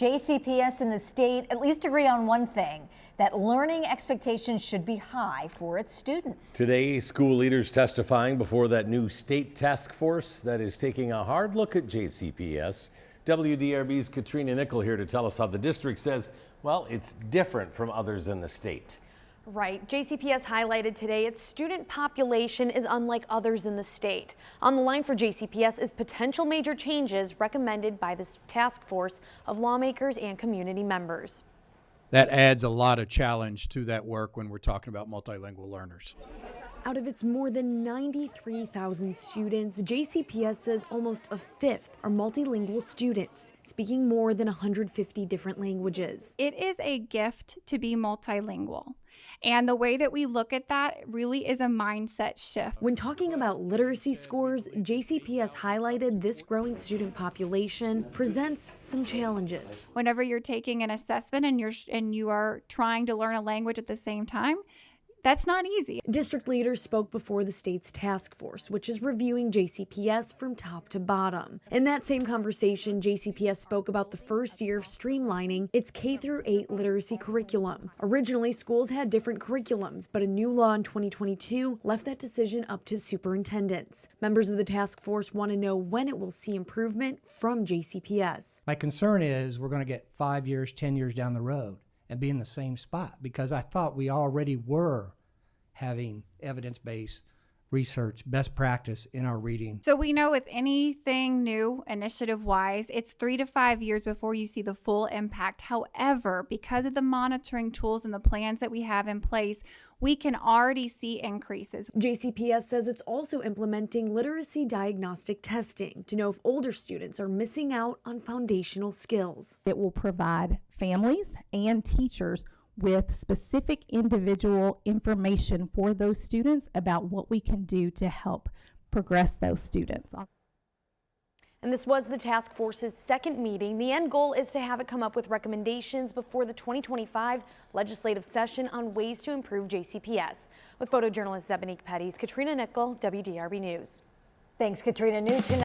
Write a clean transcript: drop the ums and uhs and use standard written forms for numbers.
JCPS and the state at least agree on one thing, that learning expectations should be high for its students. Today, school leaders testifying before that new state task force that is taking a hard look at JCPS. WDRB's Katrina Nickel here to tell us how the district says, well, it's different from others in the state. Right. JCPS highlighted today its student population is unlike others in the state. On the line for JCPS is potential major changes recommended by this task force of lawmakers and community members. That adds a lot of challenge to that work when we're talking about multilingual learners. Out of its more than 93,000 students, JCPS says almost a fifth are multilingual students, speaking more than 150 different languages. It is a gift to be multilingual. And the way that we look at that really is a mindset shift. When talking about literacy scores, JCPS highlighted this growing student population presents some challenges. Whenever you're taking an assessment and you are trying to learn a language at the same time, that's not easy. District leaders spoke before the state's task force, which is reviewing JCPS from top to bottom. In that same conversation, JCPS spoke about the first year of streamlining its K-8 literacy curriculum. Originally, schools had different curriculums, but a new law in 2022 left that decision up to superintendents. Members of the task force want to know when it will see improvement from JCPS. My concern is we're going to get 5 years, 10 years down the road and be in the same spot, because I thought we already were having evidence-based research, best practice in our reading. So we know with anything new, initiative-wise, it's 3 to 5 years before you see the full impact. However, because of the monitoring tools and the plans that we have in place, we can already see increases. JCPS says it's also implementing literacy diagnostic testing to know if older students are missing out on foundational skills. It will provide families and teachers with specific individual information for those students about what we can do to help progress those students. And this was the task force's second meeting. The end goal is to have it come up with recommendations before the 2025 legislative session on ways to improve JCPS. With photojournalist Zebanique Petty's Katrina Nickel, WDRB News. Thanks, Katrina. New tonight.